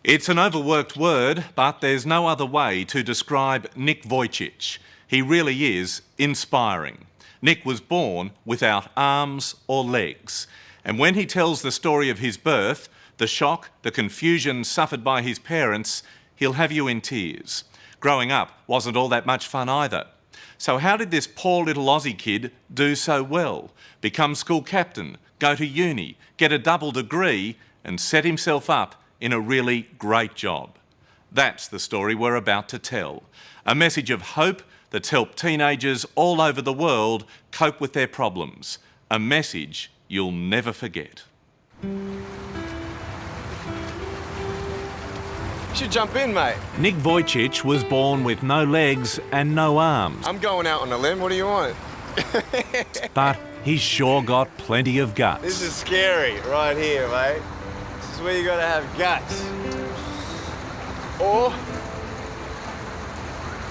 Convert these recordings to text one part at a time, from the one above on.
It's an overworked word, but there's no other way to describe Nick Vujicic. He really is inspiring. Nick was born without arms or legs. And when he tells the story of his birth, the shock, the confusion suffered by his parents, he'll have you in tears. Growing up wasn't all that much fun either. So how did this poor little Aussie kid do so well? Become school captain, go to uni, get a double degree and set himself up in a really great job. That's the story we're about to tell. A message of hope that's helped teenagers all over the world cope with their problems. A message you'll never forget. You should jump in, mate. Nick Vujicic was born with no legs and no arms. I'm going out on a limb. What do you want? But he's sure got plenty of guts. This is scary right here, mate. This is where you gotta have guts. Or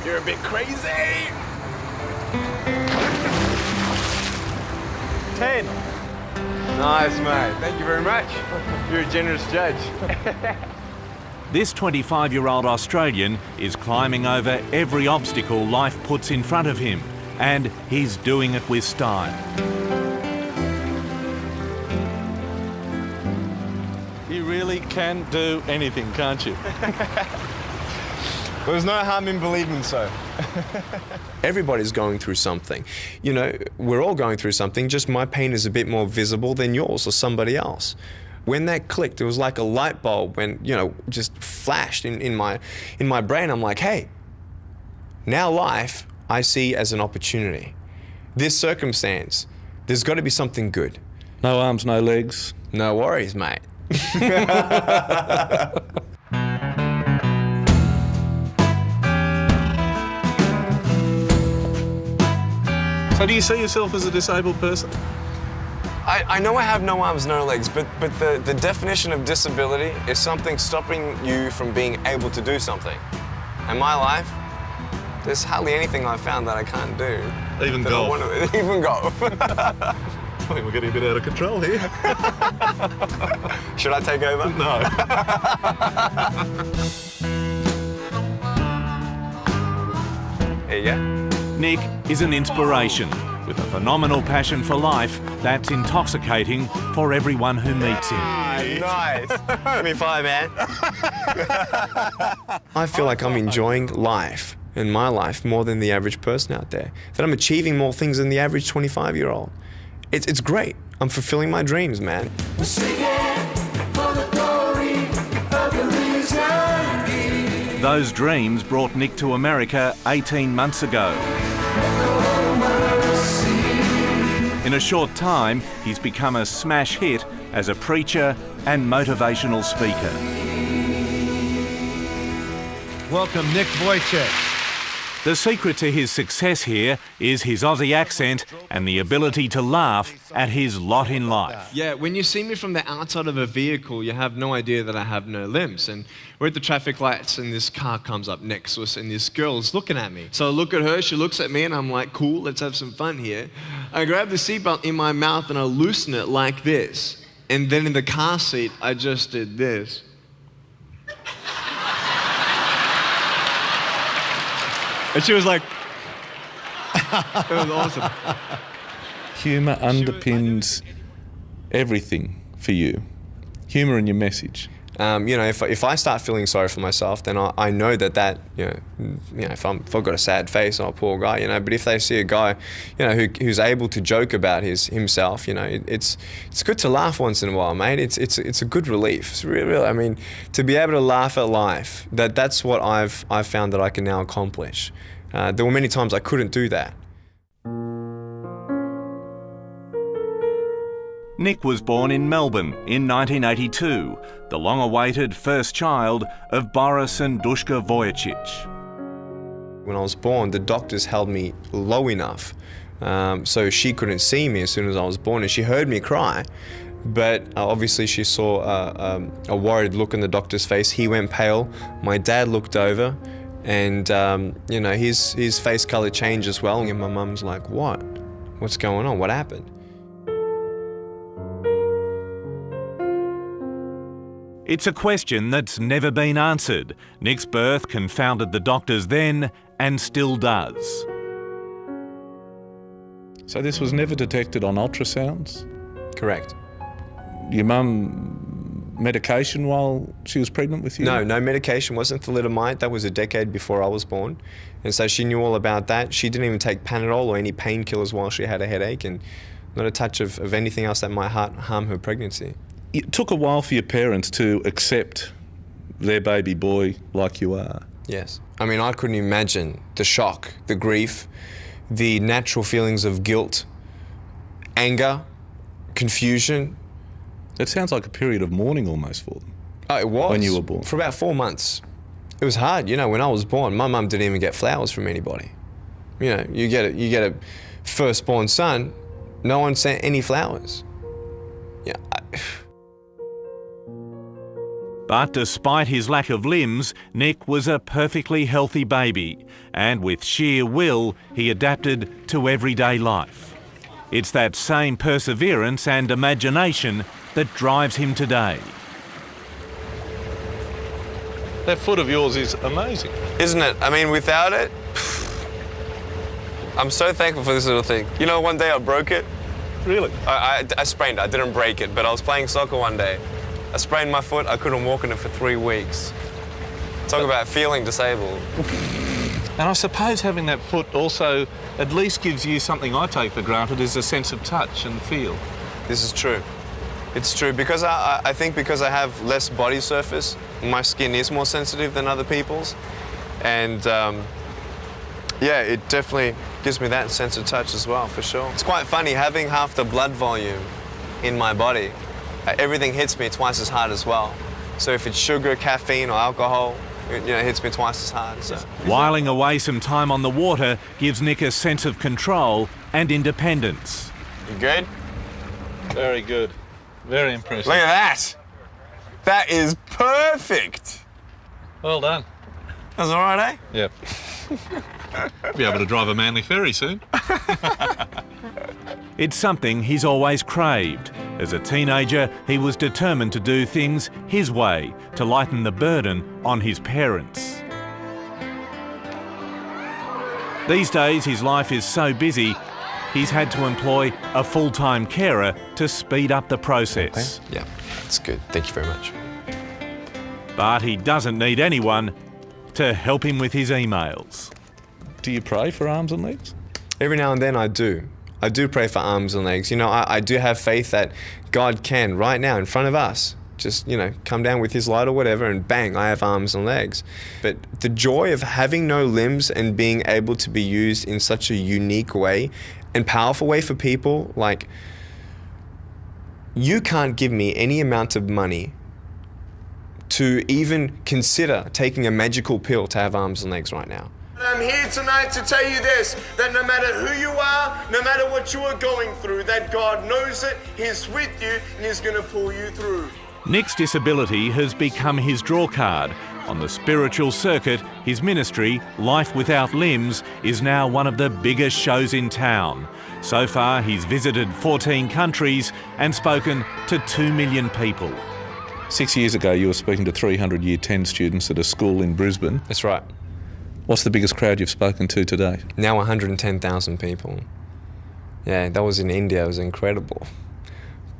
you're a bit crazy. 10. Nice, mate. Thank you very much. You're a generous judge. This 25-year-old Australian is climbing over every obstacle life puts in front of him, and he's doing it with style. You really can do anything, can't you? There's no harm in believing so. Everybody's going through something. You know, we're all going through something, just my pain is a bit more visible than yours or somebody else. When that clicked, it was like a light bulb when, you know, just flashed in my brain. I'm like, hey, now life I see as an opportunity. This circumstance, there's got to be something good. No arms, no legs. No worries, mate. So do you see yourself as a disabled person? I know I have no arms, no legs, but the definition of disability is something stopping you from being able to do something. In my life, there's hardly anything I've found that I can't do. Even golf? Even golf. I think we're getting a bit out of control here. Should I take over? No. There you go. Nick is an inspiration with a phenomenal passion for life that's intoxicating for everyone who meets him. Nice. Give me 5, man. I feel like I'm enjoying life and my life more than the average person out there. That I'm achieving more things than the average 25-year-old. It's great. I'm fulfilling my dreams, man. We're singing for the glory of the risen. Those dreams brought Nick to America 18 months ago. In a short time, he's become a smash hit as a preacher and motivational speaker. Welcome, Nick Vujicic. The secret to his success here is his Aussie accent and the ability to laugh at his lot in life. Yeah, when you see me from the outside of a vehicle, you have no idea that I have no limbs. And we're at the traffic lights and this car comes up next to us and this girl is looking at me. So I look at her, she looks at me and I'm like, cool, let's have some fun here. I grab the seatbelt in my mouth and I loosen it like this. And then in the car seat, I just did this. And she was like, it was awesome. Humour underpins everything for you. Humour in your message. You know, if I start feeling sorry for myself, then I know that you know, if I've got a sad face, I'm a poor guy, you know. But if they see a guy, you know, who's able to joke about himself, you know, it's good to laugh once in a while, mate. It's a good relief. It's really, I mean, to be able to laugh at life, that's what I've found that I can now accomplish. There were many times I couldn't do that. Nick was born in Melbourne in 1982, the long-awaited first child of Boris and Dushka Vujicic. When I was born, the doctors held me low enough so she couldn't see me as soon as I was born, and she heard me cry. But obviously she saw a worried look on the doctor's face. He went pale. My dad looked over, and you know, his face colour changed as well. And my mum's like, "What? What's going on? What happened?" It's a question that's never been answered. Nick's birth confounded the doctors then and still does. So this was never detected on ultrasounds? Correct. Your mum medication while she was pregnant with you? No, no medication. Wasn't thalidomide. That was a decade before I was born. And so she knew all about that. She didn't even take Panadol or any painkillers while she had a headache, and not a touch of anything else that might harm her pregnancy. It took a while for your parents to accept their baby boy like you are. Yes. I mean, I couldn't imagine the shock, the grief, the natural feelings of guilt, anger, confusion. It sounds like a period of mourning almost for them. Oh, it was. When you were born. For about 4 months. It was hard. You know, when I was born, my mum didn't even get flowers from anybody. You know, you get a firstborn son, no one sent any flowers. Yeah. But despite his lack of limbs, Nick was a perfectly healthy baby, and with sheer will, he adapted to everyday life. It's that same perseverance and imagination that drives him today. That foot of yours is amazing. Isn't it? I mean, without it, I'm so thankful for this little thing. You know, one day I broke it. Really? I sprained it. I didn't break it, but I was playing soccer one day. I sprained my foot. I couldn't walk in it for 3 weeks. Talk about feeling disabled. And I suppose having that foot also at least gives you something I take for granted, is a sense of touch and feel. This is true. It's true. Because I think because I have less body surface, my skin is more sensitive than other people's. And yeah, it definitely gives me that sense of touch as well, for sure. It's quite funny, having half the blood volume in my body, everything hits me twice as hard as well. So if it's sugar, caffeine or alcohol, it hits me twice as hard. So. Whiling away some time on the water gives Nick a sense of control and independence. You good? Very good. Very impressive. Look at that! That is perfect! Well done. That's all right, eh? Yep. Be able to drive a Manly ferry soon. It's something he's always craved. As a teenager, he was determined to do things his way to lighten the burden on his parents. These days, his life is so busy, he's had to employ a full-time carer to speed up the process. Okay. Yeah, that's good. Thank you very much. But he doesn't need anyone to help him with his emails. Do you pray for arms and legs? Every now and then I do. I do pray for arms and legs. You know, I do have faith that God can, right now, in front of us, just, come down with his light or whatever and bang, I have arms and legs. But the joy of having no limbs and being able to be used in such a unique way and powerful way for people, like, you can't give me any amount of money to even consider taking a magical pill to have arms and legs right now. I'm here tonight to tell you this, that no matter who you are, no matter what you are going through, that God knows it, He's with you, and He's going to pull you through. Nick's disability has become his drawcard. On the spiritual circuit, his ministry, Life Without Limbs, is now one of the biggest shows in town. So far, he's visited 14 countries and spoken to 2 million people. 6 years ago, you were speaking to 300 Year 10 students at a school in Brisbane. That's right. What's the biggest crowd you've spoken to today? Now 110,000 people. Yeah, that was in India. It was incredible.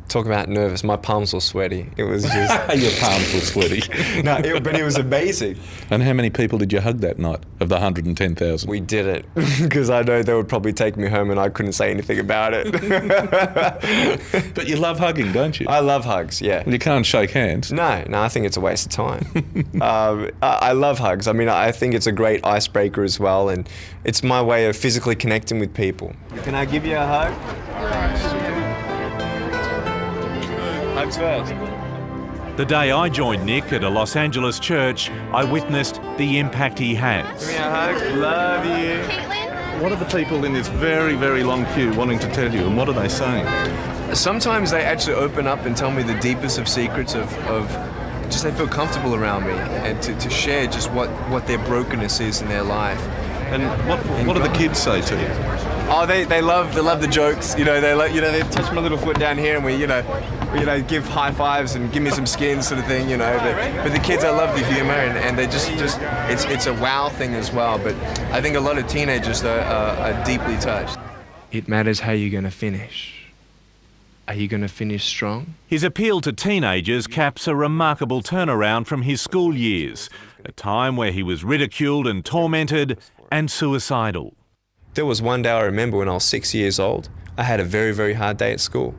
Talk about nervous. My palms were sweaty. It was just... Your palms were sweaty. But it was amazing. And how many people did you hug that night of the 110,000? We did it because I know they would probably take me home and I couldn't say anything about it. But you love hugging, don't you? I love hugs, yeah. Well, you can't shake hands. No, I think it's a waste of time. I love hugs. I mean, I think it's a great icebreaker as well, and it's my way of physically connecting with people. Can I give you a hug? Hugs first. The day I joined Nick at a Los Angeles church, I witnessed the impact he has. Give me a hug. Love you. What are the people in this very, very long queue wanting to tell you, and what are they saying? Sometimes they actually open up and tell me the deepest of secrets of just they feel comfortable around me and to share just what their brokenness is in their life. And what do the kids say to you? Oh, they love the jokes. They touch my little foot down here and we you know, give high fives and give me some skin sort of thing, you know. But the kids, I love the humor, and they just it's a wow thing as well. But I think a lot of teenagers are deeply touched. It matters how you're going to finish. Are you going to finish strong? His appeal to teenagers caps a remarkable turnaround from his school years, a time where he was ridiculed and tormented and suicidal. There was one day I remember when I was 6 years old. I had a very, very hard day at school.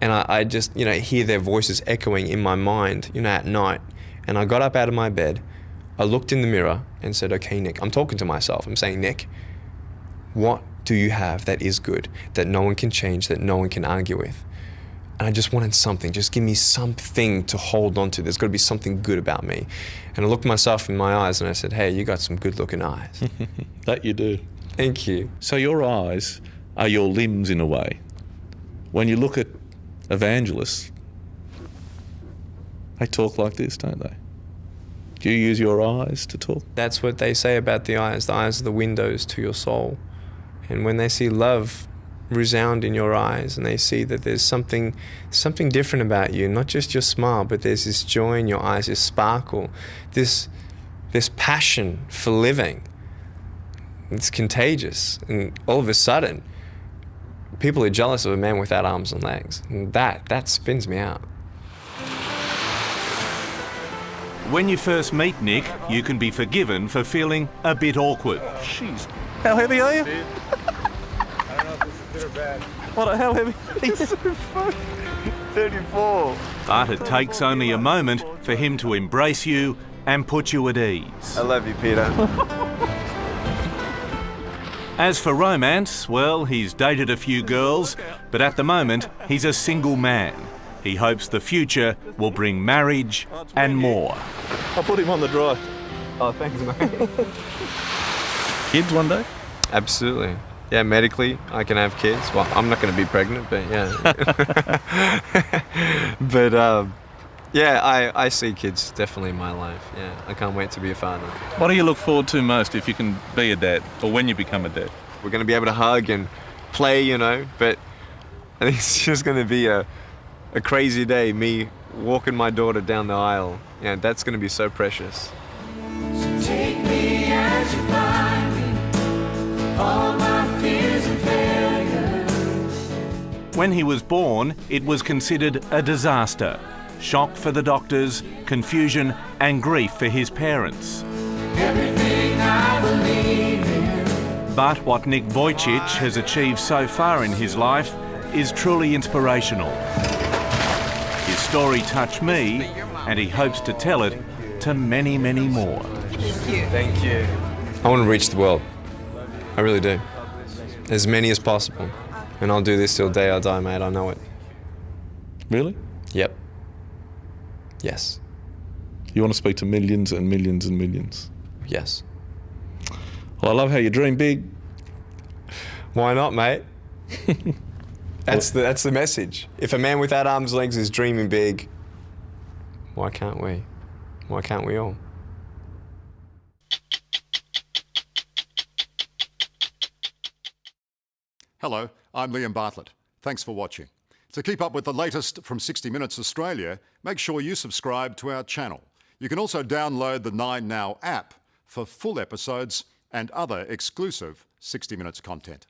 And I just, you know, hear their voices echoing in my mind, you know, at night. And I got up out of my bed, I looked in the mirror and said, okay, Nick, I'm talking to myself. I'm saying, Nick, what do you have that is good, that no one can change, that no one can argue with? And I just wanted something, just give me something to hold on to. There's got to be something good about me. And I looked myself in my eyes and I said, hey, you got some good looking eyes. That you do. Thank you. So your eyes are your limbs in a way. When you look at evangelists, they talk like this, don't they? Do you use your eyes to talk? That's what they say about the eyes. The eyes are the windows to your soul. And when they see love resound in your eyes and they see that there's something different about you, not just your smile, but there's this joy in your eyes, this sparkle, this passion for living. It's contagious. And all of a sudden, people are jealous of a man without arms and legs. And that spins me out. When you first meet Nick, you can be forgiven for feeling a bit awkward. Jeez. How heavy are you? What, how heavy? He's so funny. 34. But it takes only a moment for him to embrace you and put you at ease. I love you, Peter. As for romance, well, he's dated a few girls, but at the moment, he's a single man. He hopes the future will bring marriage and more. I'll put him on the dry. Oh, thanks, mate. Kids one day? Absolutely. Yeah, medically, I can have kids. Well, I'm not going to be pregnant, but yeah. But yeah, I see kids definitely in my life. Yeah, I can't wait to be a father. What do you look forward to most if you can be a dad, or when you become a dad? We're going to be able to hug and play, you know, but I think it's just going to be a crazy day, me walking my daughter down the aisle. Yeah, that's going to be so precious. Take me as you find me, all my fears and failures. When he was born, it was considered a disaster. Shock for the doctors, confusion and grief for his parents. Everything I believe in. But what Nick Vujicic has achieved so far in his life is truly inspirational. His story touched me, and he hopes to tell it to many, many more. Thank you. I want to reach the world. I really do. As many as possible. And I'll do this till the day I die, mate. I know it. Really? Yep. Yes. You want to speak to millions and millions and millions? Yes. Well, I love how you dream big. Why not, mate? That's the message. If a man without arms and legs is dreaming big, why can't we? Why can't we all? Hello, I'm Liam Bartlett. Thanks for watching. To keep up with the latest from 60 Minutes Australia, make sure you subscribe to our channel. You can also download the 9Now app for full episodes and other exclusive 60 Minutes content.